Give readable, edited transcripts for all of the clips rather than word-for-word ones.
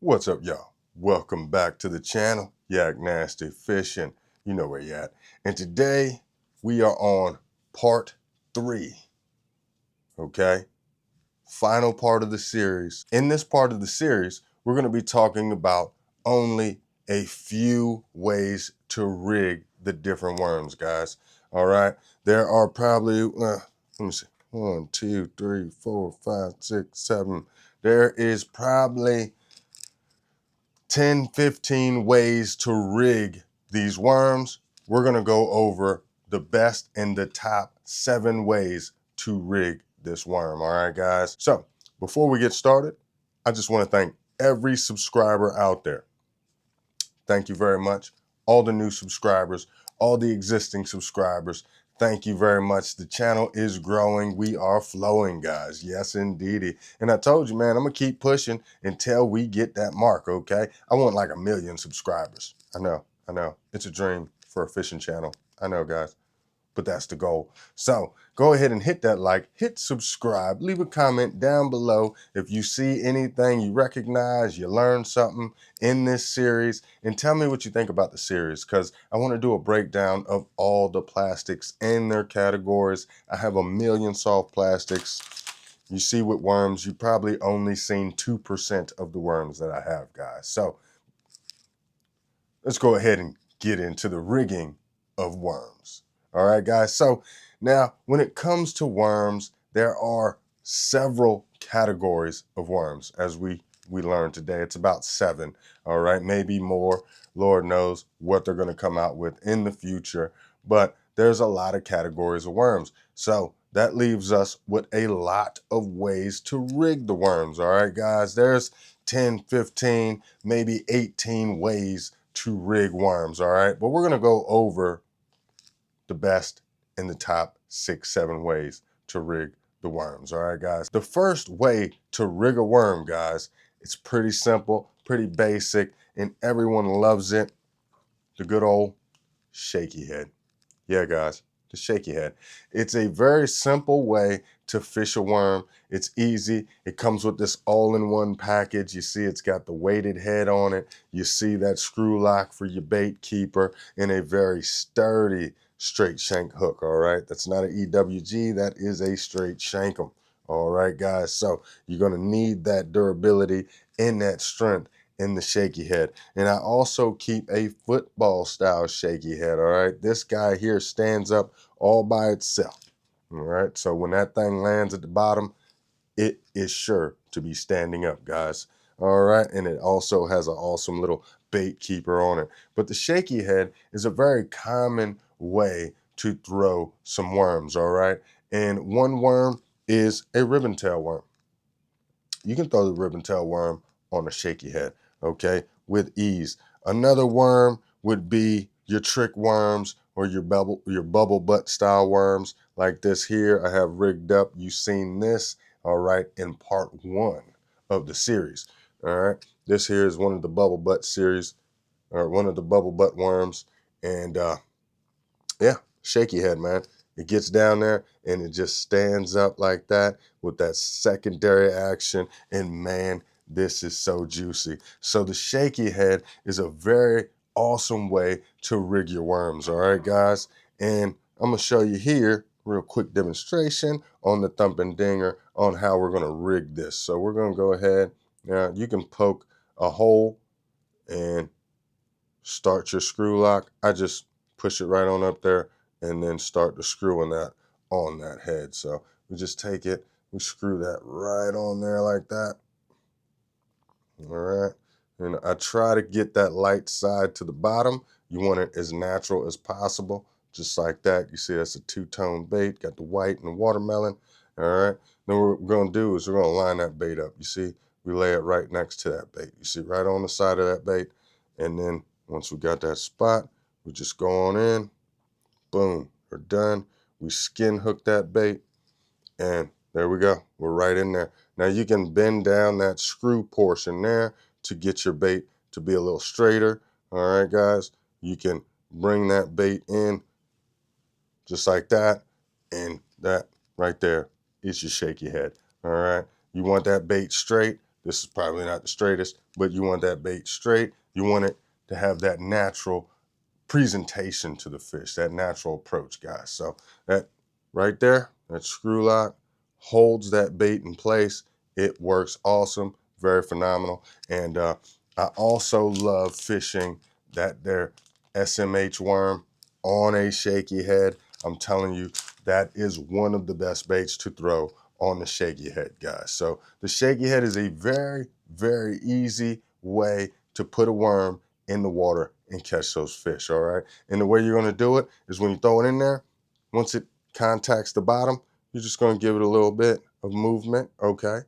What's up, y'all? Welcome back to the channel, Yak Nasty Fishing. You know where you at. And today we are on part 3. Okay? Final part of the series. In this part of the series, we're going to be talking about only a few ways to rig the different worms, guys. All right? There are probably, let me see, 1, 2, 3, 4, 5, 6, 7. There is probably 10, 15 ways to rig these worms. We're going to go over the best and the top 7 ways to rig this worm. All right, guys. So before we get started, I just want to thank every subscriber out there. Thank you very much. All the new subscribers, all the existing subscribers. Thank you very much. The channel is growing. We are flowing, guys. Yes, indeedy. And I told you, man, I'm going to keep pushing until we get that mark, okay? I want like 1 million subscribers. I know. It's a dream for a fishing channel. I know, guys. But that's the goal. So go ahead and hit that like, hit subscribe, leave a comment down below if you see anything you recognize, you learn something in this series, and tell me what you think about the series, because I want to do a breakdown of all the plastics in their categories. I have 1 million soft plastics. You see with worms, you probably only seen 2% of the worms that I have, guys. So let's go ahead and get into the rigging of worms. All right, guys. So now when it comes to worms, there are several categories of worms, as we learned today. It's about 7, all right, maybe more. Lord knows what they're going to come out with in the future, but there's a lot of categories of worms. So that leaves us with a lot of ways to rig the worms, all right, guys. There's 10, 15, maybe 18 ways to rig worms, all right? But we're going to go over the best in the top 6, 7 ways to rig the worms, all right, guys? The first way to rig a worm, guys, it's pretty simple, pretty basic, and everyone loves it. The good old shaky head. Yeah, guys, the shaky head. It's a very simple way to fish a worm. It's easy. It comes with this all-in-one package. You see it's got the weighted head on it. You see that screw lock for your bait keeper, and a very sturdy straight shank hook, all right? That's not an EWG. That is a straight shankum, all right, guys? So you're going to need that durability and that strength in the shaky head. And I also keep a football style shaky head, all right? This guy here stands up all by itself, all right? So when that thing lands at the bottom, it is sure to be standing up, guys, all right? And it also has an awesome little bait keeper on it. But the shaky head is a very common way to throw some worms, all right? And one worm is a ribbon tail worm. You can throw the ribbon tail worm on a shaky head, okay, with ease. Another worm would be your trick worms or your bubble butt style worms like this here I have rigged up. You've seen this, all right, in part 1 of the series, all right? This here is one of the bubble butt series, or one of the bubble butt worms, and yeah, shaky head, man. It gets down there and it just stands up like that with that secondary action. And man, this is so juicy. So the shaky head is a very awesome way to rig your worms. All right, guys. And I'm going to show you here real quick demonstration on the thumping dinger on how we're going to rig this. So we're going to go ahead. Now you can poke a hole and start your screw lock. I just push it right on up there and then start the screwing that on that head. So we just take it, we screw that right on there like that. All right. And I try to get that light side to the bottom. You want it as natural as possible, just like that. You see that's a 2-tone bait, got the white and the watermelon. All right. Then what we're going to do is we're going to line that bait up. You see, we lay it right next to that bait. You see, right on the side of that bait. And then once we got that spot, we just go on in, boom, we're done. We skin hook that bait, and there we go. We're right in there. Now you can bend down that screw portion there to get your bait to be a little straighter. All right, guys. You can bring that bait in just like that, and that right there is your shaky head. All right. You want that bait straight, This is probably not the straightest, but you want that bait straight. You want it to have that natural presentation to the fish, that natural approach, guys. So that right there, that screw lock holds that bait in place. It works awesome, very phenomenal. And I also love fishing that there SMH worm on a shaky head. I'm telling you, that is one of the best baits to throw on the shaky head, guys. So the shaky head is a very, very easy way to put a worm in the water and catch those fish, all right? And the way you're gonna do it is when you throw it in there, once it contacts the bottom, you're just gonna give it a little bit of movement, okay?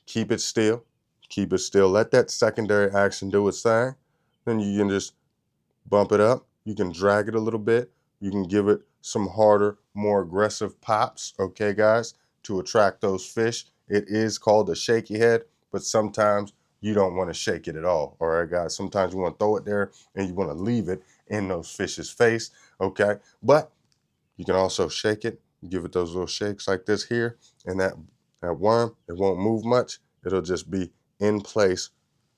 Keep it still, keep it still. Let that secondary action do its thing. Then you can just bump it up. You can drag it a little bit. You can give it some harder, more aggressive pops, okay, guys, to attract those fish. It is called a shaky head, but sometimes you don't want to shake it at all right, guys? Sometimes you want to throw it there and you want to leave it in those fish's face, okay? But you can also shake it, give it those little shakes like this here, and that worm, it won't move much. It'll just be in place,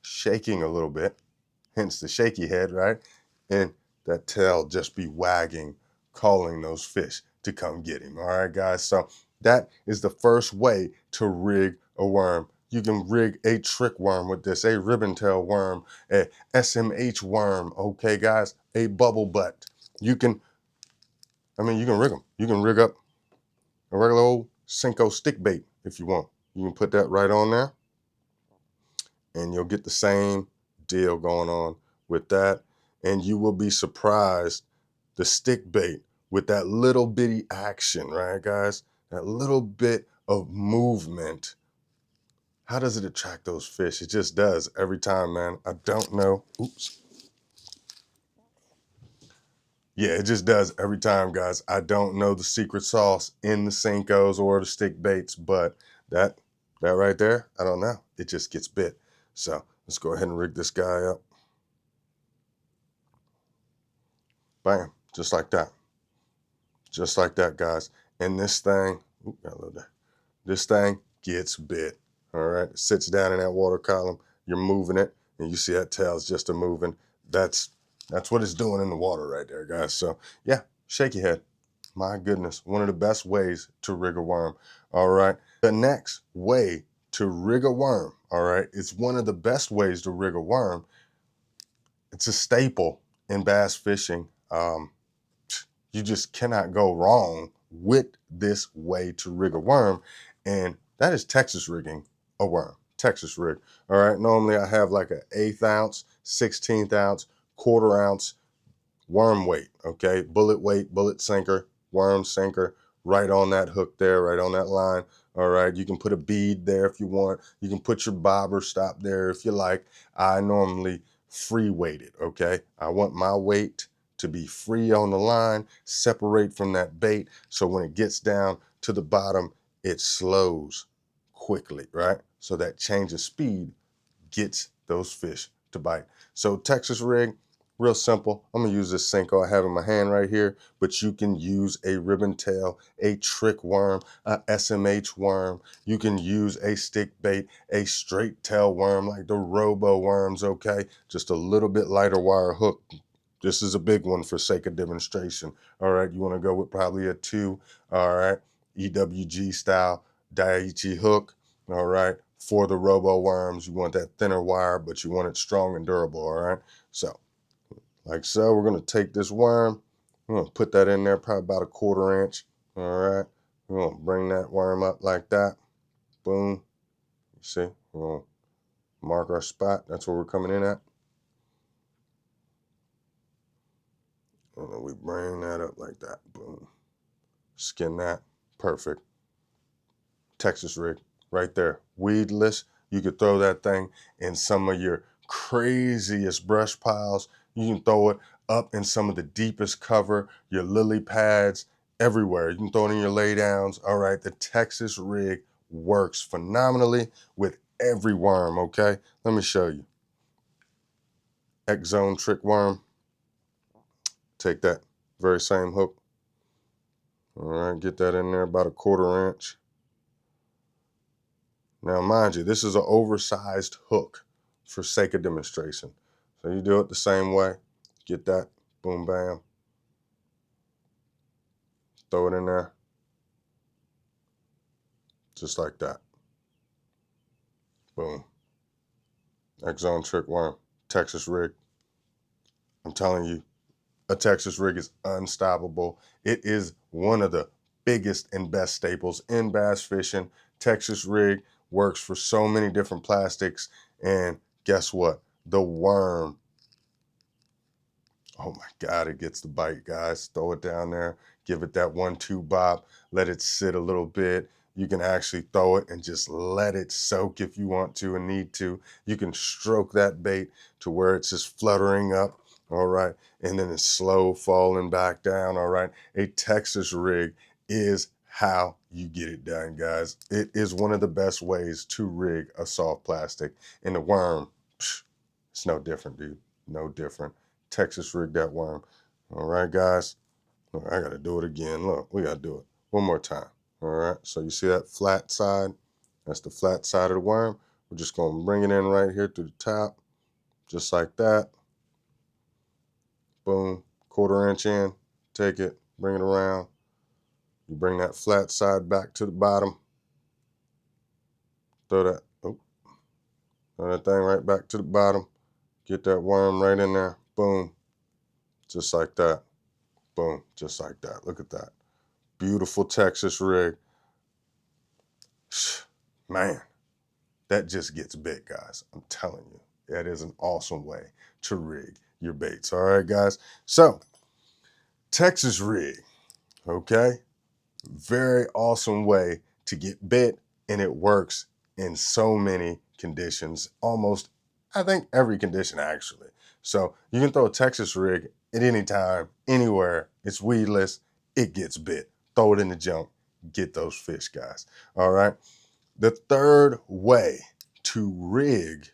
shaking a little bit, hence the shaky head, right? And that tail just be wagging, calling those fish to come get him. All right, guys. So that is the first way to rig a worm. You can rig a trick worm with this, a ribbon tail worm, a SMH worm, okay, guys, a bubble butt. You can rig them. You can rig up a regular old Senko stick bait if you want. You can put that right on there and you'll get the same deal going on with that. And you will be surprised, the stick bait with that little bitty action, right, guys? That little bit of movement. How does it attract those fish? It just does every time, man. I don't know. Oops. Yeah, it just does every time, guys. I don't know the secret sauce in the Senkos or the stick baits, but that right there, I don't know. It just gets bit. So let's go ahead and rig this guy up. Bam, just like that. Just like that, guys. And this thing, this thing gets bit. All right, it sits down in that water column. You're moving it, and you see that tail's just a moving. That's what it's doing in the water right there, guys. So yeah, shaky head. My goodness, one of the best ways to rig a worm. All right, the next way to rig a worm. All right, it's one of the best ways to rig a worm. It's a staple in bass fishing. You just cannot go wrong with this way to rig a worm, and that is Texas rigging a worm. Texas rig. All right, normally I have like an 1/8 ounce, 16th ounce, 1/4 ounce worm weight, okay? Bullet weight, bullet sinker, worm sinker, right on that hook there, right on that line. All right, you can put a bead there if you want. You can put your bobber stop there if you like. I normally free weight it, okay? I want my weight to be free on the line, separate from that bait, so when it gets down to the bottom, it slows quickly, right? So that change of speed gets those fish to bite. So Texas rig, real simple. I'm gonna use this Senko I have in my hand right here, but you can use a ribbon tail, a trick worm, a SMH worm. You can use a stick bait, a straight tail worm like the robo worms, okay? Just a little bit lighter wire hook. This is a big one for sake of demonstration. All right, you wanna go with probably a 2, all right, EWG style Daiichi hook, all right? For the robo worms, you want that thinner wire, but you want it strong and durable, all right? So, like so, we're gonna take this worm, we're gonna put that in there, probably about a 1/4 inch, all right? We're gonna bring that worm up like that, boom. You see, we're gonna mark our spot, that's where we're coming in at. And then we bring that up like that, boom. Skin that, perfect. Texas rig, right there, weedless. You could throw that thing in some of your craziest brush piles. You can throw it up in some of the deepest cover, your lily pads, everywhere. You can throw it in your laydowns. All right, the Texas rig works phenomenally with every worm, okay? Let me show you. X-Zone trick worm. Take that very same hook. All right, get that in there about a 1/4 inch. Now, mind you, this is an oversized hook for sake of demonstration. So you do it the same way. Get that, boom, bam. Throw it in there. Just like that. Boom. X-Zone trick worm, Texas rig. I'm telling you, a Texas rig is unstoppable. It is one of the biggest and best staples in bass fishing. Texas rig works for so many different plastics. And guess what? The worm, oh my God, it gets the bite, guys. Throw it down there, give it that 1-2 bop, let it sit a little bit. You can actually throw it and just let it soak if you want to and need to. You can stroke that bait to where it's just fluttering up, all right? And then it's slow falling back down, all right? A Texas rig is how you get it done, guys. It is one of the best ways to rig a soft plastic. And the worm, it's no different, dude. No different. Texas rig that worm. All right, guys. Look, I got to do it again. Look, we got to do it one more time. All right. So you see that flat side? That's the flat side of the worm. We're just going to bring it in right here through the top, just like that. Boom. 1/4 inch in. Take it. Bring it around. You bring that flat side back to the bottom. Throw that, throw that thing right back to the bottom. Get that worm right in there. Boom. Just like that. Boom. Just like that. Look at that. Beautiful Texas rig. Man, that just gets big, guys. I'm telling you, that is an awesome way to rig your baits. All right, guys. So, Texas rig, okay? Very awesome way to get bit, and it works in so many conditions. Almost, I think, every condition, actually. So, you can throw a Texas rig at any time, anywhere. It's weedless. It gets bit. Throw it in the junk. Get those fish, guys. All right. The third way to rig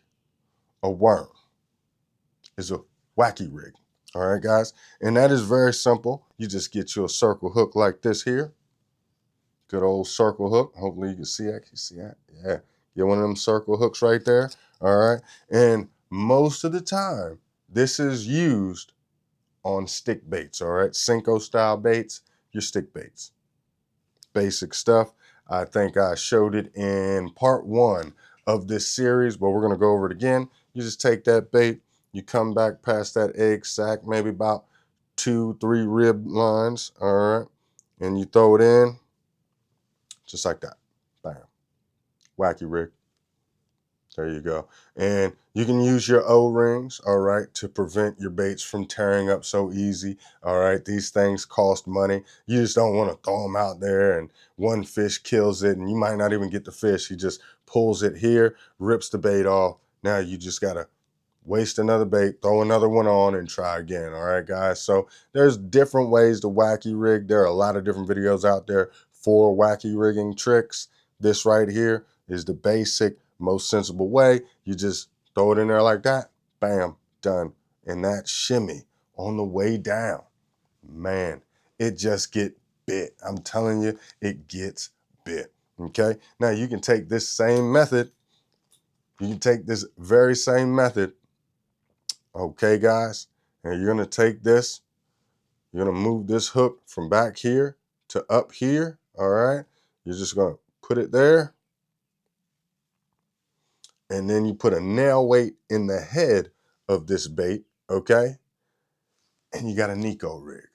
a worm is a wacky rig. All right, guys. And that is very simple. You just get you a circle hook like this here. Good old circle hook. Hopefully you can see that. Can you see that? Yeah. Get one of them circle hooks right there. All right. And most of the time, this is used on stick baits. All right. Senko style baits, your stick baits. Basic stuff. I think I showed it in part 1 of this series, but we're going to go over it again. You just take that bait, you come back past that egg sac, maybe about 2-3 rib lines, all right, and you throw it in just like that. Bam. Wacky rig. There you go. And you can use your O-rings, all right, to prevent your baits from tearing up so easy. All right, these things cost money. You just don't want to throw them out there and one fish kills it and you might not even get the fish. He just pulls it here, rips the bait off. Now you just got to waste another bait, throw another one on and try again. All right, guys. So there's different ways to wacky rig. There are a lot of different videos out there for wacky rigging tricks. This right here is the basic, most sensible way. You just throw it in there like that, bam, done. And that shimmy on the way down, man, it just get bit. I'm telling you, it gets bit. Okay, now you can take this same method, you can take this very same method, okay, guys, and you're gonna take this, you're gonna move this hook from back here to up here, all right? You're just gonna put it there, and then you put a nail weight in the head of this bait, okay? And you got a NIKO rig.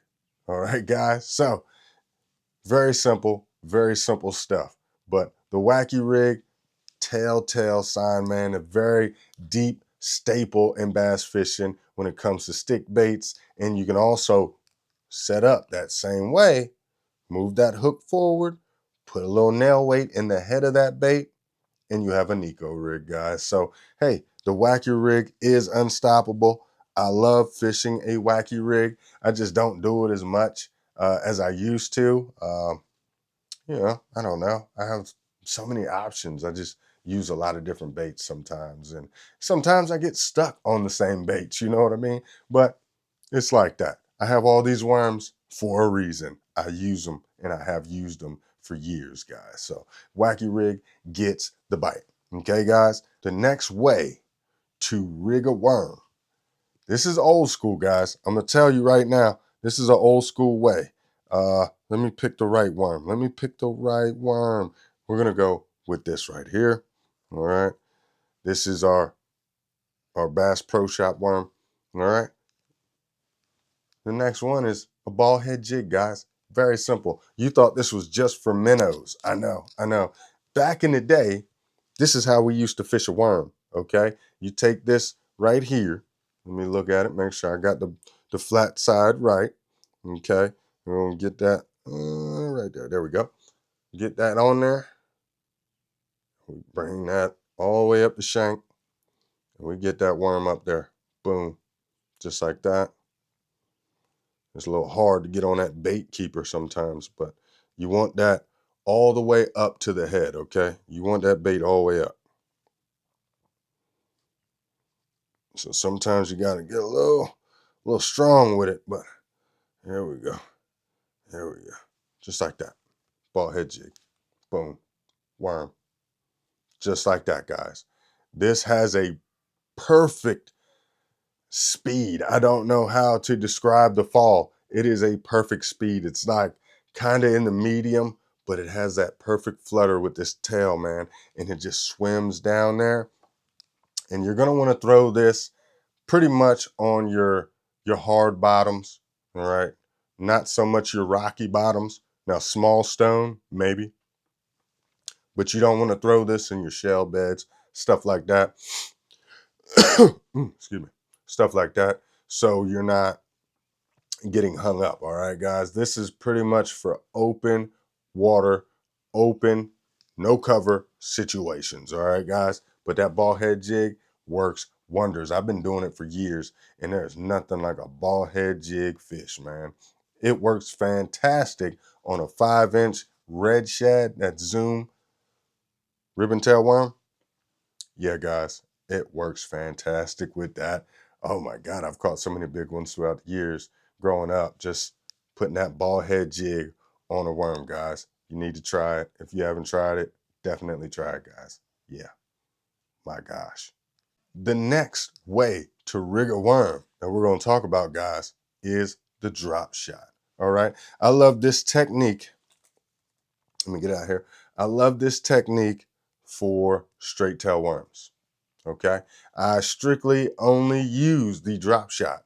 All right, guys? So, very simple stuff. But the wacky rig, telltale sign, man, a very deep staple in bass fishing when it comes to stick baits. And you can also set up that same way, move that hook forward, put a little nail weight in the head of that bait, and you have a NIKO rig, guys. So, hey, the wacky rig is unstoppable. I love fishing a wacky rig. I just don't do it as much as I used to. I don't know. I have so many options. I just use a lot of different baits sometimes. And sometimes I get stuck on the same baits, you know what I mean? But it's like that. I have all these worms for a reason. I use them and I have used them for years, guys. So Wacky rig gets the bite. Okay, guys, the next way to rig a worm. This is old school, guys. I'm gonna tell you right now, this is an old school way. Let me pick the right worm. Let me pick the right worm. We're gonna go with this right here. All right. This is our Bass Pro Shop worm. All right. The next one is a ball head jig, guys. Very simple. You thought this was just for minnows. I know. Back in the day, this is how we used to fish a worm, okay? You take this right here. Let me look at it, make sure I got the flat side right, okay? We're gonna get that right there. There we go. Get that on there. We bring that all the way up the shank, and we get that worm up there. Boom, just like that. It's a little hard to get on that bait keeper sometimes, but you want that all the way up to the head, okay? You want that bait all the way up. So sometimes you gotta get a little strong with it, but here we go. There we go. Just like that. Ball head jig. Boom. Worm. Just like that, guys. This has a perfect speed. I don't know how to describe the fall. It is a perfect speed. It's like kind of in the medium, but it has that perfect flutter with this tail, man. And it just swims down there. And you're gonna want to throw this pretty much on your hard bottoms, all right? Not so much your rocky bottoms. Now, small stone, maybe, but you don't want to throw this in your shell beds, stuff like that. Excuse me, stuff like that. So you're not getting hung up, all right, guys? This is pretty much for open water, open, no cover situations, all right, guys? But that ball head jig works wonders. I've been doing it for years, and there's nothing like a ball head jig fish, man. It works fantastic on a 5-inch red shad, that Zoom ribbon tail worm. Yeah, guys, it works fantastic with that. Oh my God, I've caught so many big ones throughout the years growing up, just putting that ball head jig on a worm, guys. You need to try it. If you haven't tried it, definitely try it, guys. Yeah, my gosh. The next way to rig a worm that we're going to talk about, guys, is the drop shot. All right. I love this technique. Let me get out here. I love this technique for straight tail worms. Okay. I strictly only use the drop shot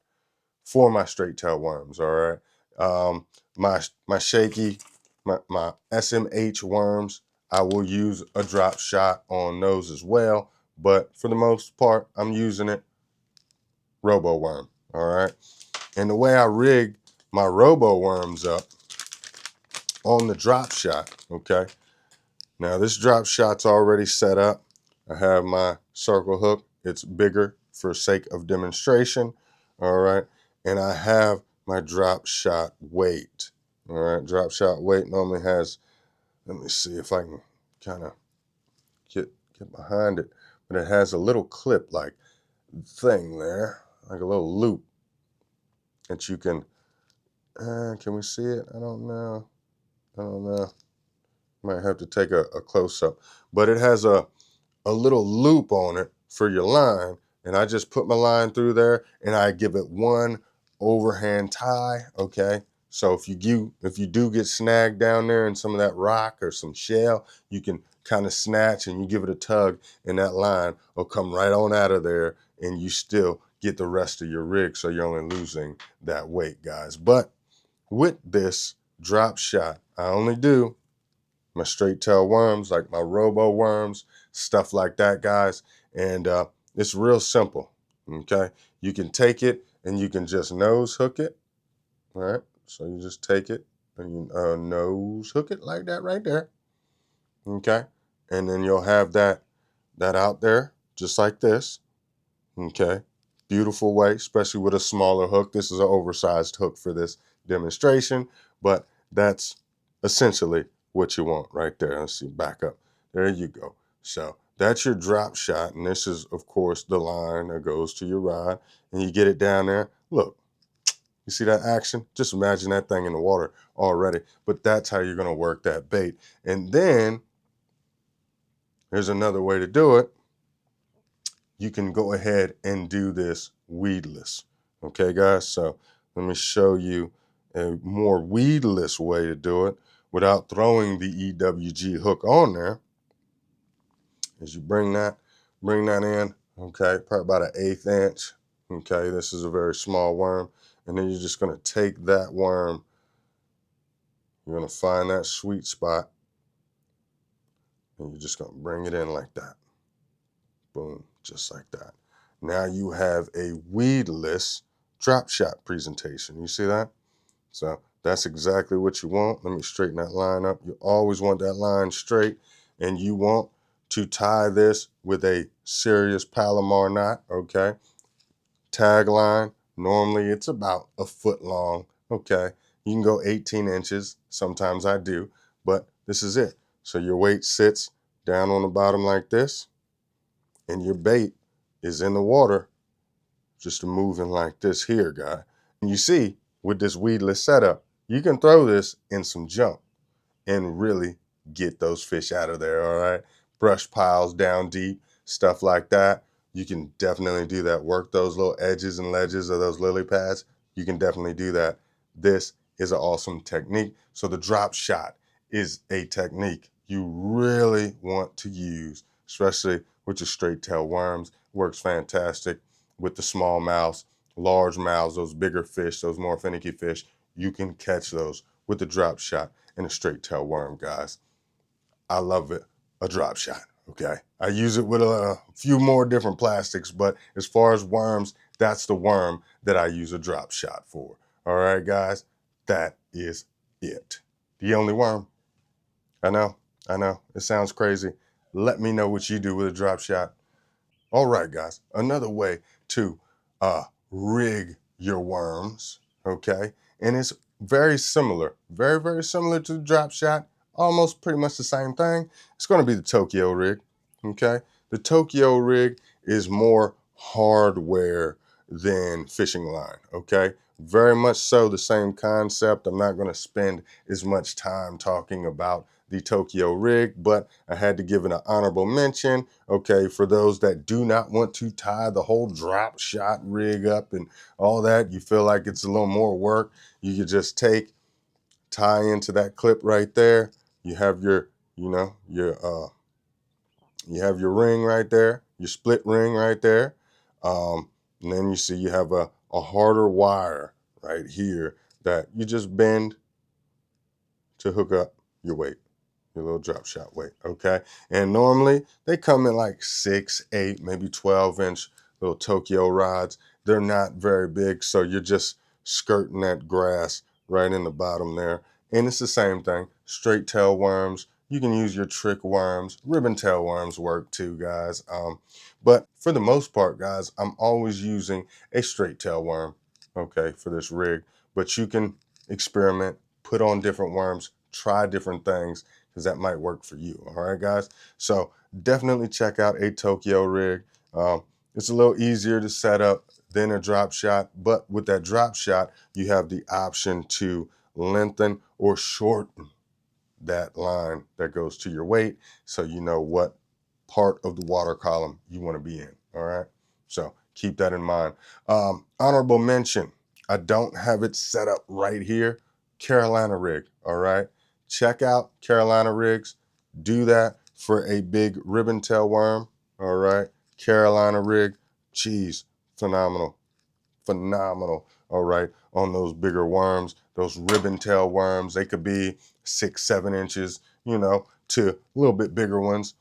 for my straight tail worms. All right. My shaky, my SMH worms, I will use a drop shot on those as well. But for the most part, I'm using it robo worm. All right. And the way I rig my robo worms up on the drop shot, okay. Now this drop shot's already set up. I have my circle hook. It's bigger for sake of demonstration. All right. And I have my drop shot weight. All right. Drop shot weight normally has, let me see if I can kind of get behind it. But it has a little clip like thing there, like a little loop that you can we see it? I don't know. Might have to take a close up. But it has a little loop on it for your line, and I just put my line through there and I give it one overhand tie, okay? So if you do get snagged down there in some of that rock or some shell, you can kind of snatch and you give it a tug and that line will come right on out of there and you still get the rest of your rig, so you're only losing that weight, guys. But with this drop shot, I only do my straight tail worms, like my robo worms, stuff like that, guys. And it's real simple, okay? You can take it and you can just nose hook it, all right? So you just take it and you nose hook it like that right there, okay? And then you'll have that out there just like this, okay? Beautiful way, especially with a smaller hook. This is an oversized hook for this demonstration, but that's essentially what you want right there. Let's see, back up. There you go. So that's your drop shot, and this is, of course, the line that goes to your rod, and you get it down there. Look, You see that action? Just imagine that thing in the water already. But that's how you're going to work that bait. And then here's another way to do it. You can go ahead and do this weedless. Okay, guys? So let me show you a more weedless way to do it without throwing the EWG hook on there. As you bring that in, okay, probably about an 1/8 inch. Okay, this is a very small worm. And then you're just going to take that worm. You're going to find that sweet spot. And you're just going to bring it in like that. Boom, just like that. Now you have a weedless drop shot presentation. You see that? So that's exactly what you want. Let me straighten that line up. You always want that line straight, and you want to tie this with a serious Palomar knot, okay? Tag line, normally it's about 1 foot long, okay? You can go 18 inches, sometimes I do, but this is it. So your weight sits down on the bottom like this, and your bait is in the water, just moving like this here, guy. And you see, with this weedless setup, you can throw this in some junk and really get those fish out of there, all right? Brush piles down deep, stuff like that. You can definitely do that. Work those little edges and ledges of those lily pads. You can definitely do that. This is an awesome technique. So the drop shot is a technique you really want to use, especially with your straight tail worms. Works fantastic with the small mouths, large mouths, those bigger fish, those more finicky fish. You can catch those with the drop shot and a straight tail worm, guys. I love it, a drop shot, okay? I use it with a few more different plastics, but as far as worms, that's the worm that I use a drop shot for. All right, guys, that is it. The only worm. I know, it sounds crazy. Let me know what you do with a drop shot. All right, guys, another way to rig your worms, okay? And it's very similar, very similar to the drop shot, almost pretty much the same thing. It's going to be the Tokyo rig, okay? The Tokyo rig is more hardware than fishing line, okay? Very much so the same concept. I'm not going to spend as much time talking about the Tokyo rig, but I had to give it an honorable mention, okay, for those that do not want to tie the whole drop shot rig up and all that. You feel like it's a little more work. You could just tie into that clip right there. You have your, you have your ring right there, your split ring right there. And then you see you have a harder wire right here that you just bend to hook up your weight, your little drop shot weight, okay? And normally they come in like 6, 8, maybe 12-inch little Tokyo rods. They're not very big, so you're just skirting that grass right in the bottom there. And it's the same thing, straight tail worms. You can use your trick worms. Ribbon tail worms work too, guys. But for the most part, guys, I'm always using a straight tail worm, okay, for this rig. But you can experiment, put on different worms, try different things, because that might work for you. All right, guys? So definitely check out a Tokyo rig. It's a little easier to set up than a drop shot, but with that drop shot, you have the option to lengthen or shorten that line that goes to your weight, so you know what part of the water column you want to be in. All right, so keep that in mind. Honorable mention, I don't have it set up right here. Carolina rig. All right, check out Carolina rigs. Do that for a big ribbon tail worm. All right, Carolina rig, geez, phenomenal. All right, on those bigger worms, those ribbon tail worms. They could be 6, 7 inches, to a little bit bigger ones.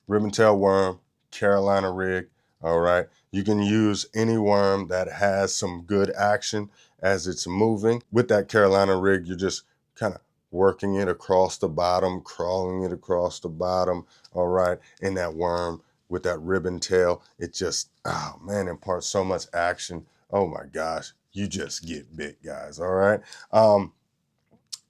Ribbon tail worm, Carolina rig. All right, you can use any worm that has some good action as it's moving. With that Carolina rig, you're just kind of working it across the bottom, crawling it across the bottom. All right, and that worm with that ribbon tail, it just, oh man, imparts so much action. Oh my gosh, you just get bit, guys. All right.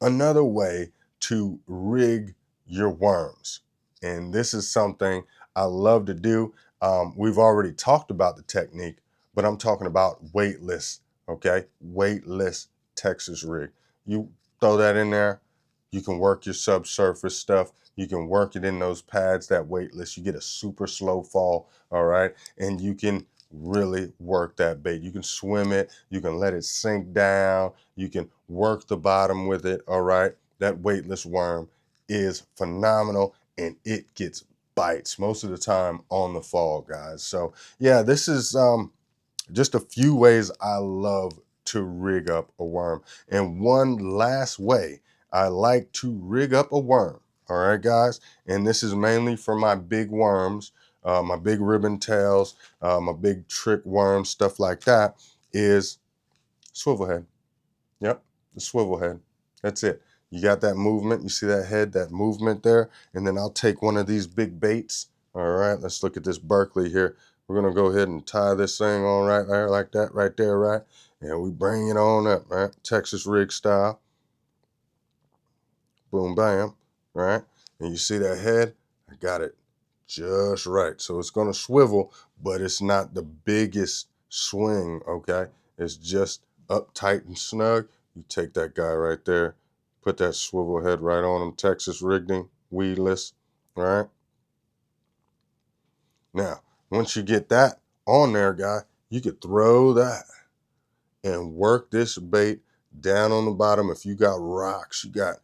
Another way to rig your worms, and this is something I love to do. We've already talked about the technique, but I'm talking about weightless okay? Weightless Texas rig. You throw that in there, you can work your subsurface stuff. You can work it in those pads that weightless. You get a super slow fall, all right? And you can really work that bait. You can swim it. You can let it sink down. You can work the bottom with it, all right? That weightless worm is phenomenal, and it gets bites most of the time on the fall, guys. So yeah, this is just a few ways I love to rig up a worm. And one last way I like to rig up a worm, all right, guys? And this is mainly for my big worms, my big ribbon tails, my big trick worms, stuff like that, is swivel head. Yep, the swivel head. That's it. You got that movement. You see that head, that movement there? And then I'll take one of these big baits. All right, let's look at this Berkeley here. We're going to go ahead and tie this thing on right there, like that, right there, right? And we bring it on up, right? Texas rig style. Boom, bam, right? And you see that head? I got it just right. So it's going to swivel, but it's not the biggest swing, okay? It's just up tight and snug. You take that guy right there, put that swivel head right on him, Texas rigging, weedless, all right? Now, once you get that on there, guy, you could throw that and work this bait down on the bottom. If you got rocks, you got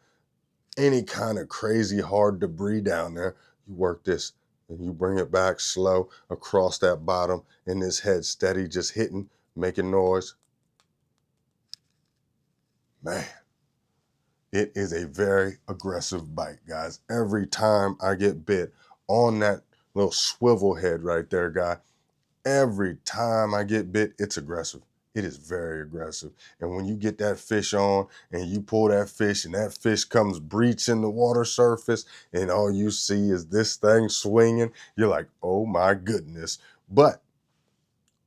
any kind of crazy hard debris down there, you work this and you bring it back slow across that bottom, and this head steady, just hitting, making noise. Man, it is a very aggressive bite, guys. Every time I get bit on that little swivel head right there, guy, every time I get bit, it's aggressive. It is very aggressive. And when you get that fish on and you pull that fish and that fish comes breaching the water surface and all you see is this thing swinging, you're like, oh my goodness. But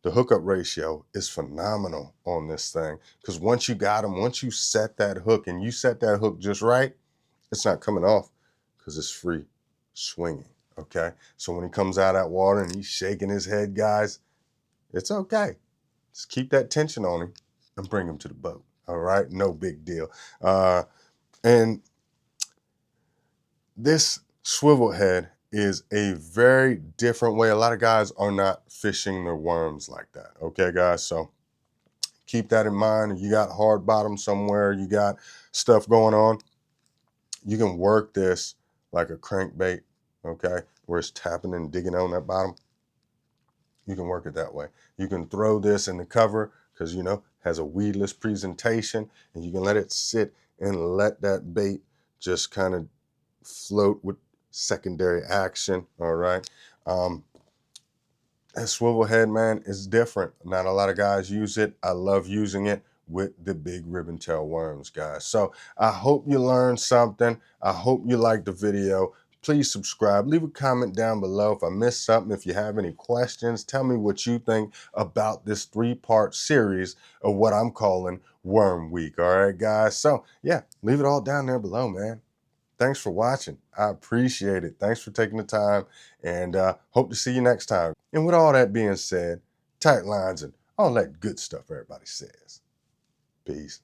the hookup ratio is phenomenal on this thing, because once you got them, once you set that hook and you set that hook just right, it's not coming off because it's free swinging, okay? So when he comes out of that water and he's shaking his head, guys, it's okay. Just keep that tension on him and bring him to the boat. All right, no big deal. And this swivel head is a very different way. A lot of guys are not fishing their worms like that. Okay, guys. So keep that in mind. You got hard bottom somewhere, you got stuff going on, you can work this like a crankbait. Okay, where it's tapping and digging on that bottom. You can work it that way. You can throw this in the cover because, you know, has a weedless presentation, and you can let it sit and let that bait just kind of float with secondary action, all right? That swivel head, man, is different. Not a lot of guys use it. I love using it with the big ribbon tail worms, guys. So I hope you learned something. I hope you liked the video. Please subscribe. Leave a comment down below if I missed something. If you have any questions, tell me what you think about this 3-part series of what I'm calling Worm Week. All right, guys? So yeah, leave it all down there below, man. Thanks for watching. I appreciate it. Thanks for taking the time, and hope to see you next time. And with all that being said, tight lines and all that good stuff everybody says. Peace.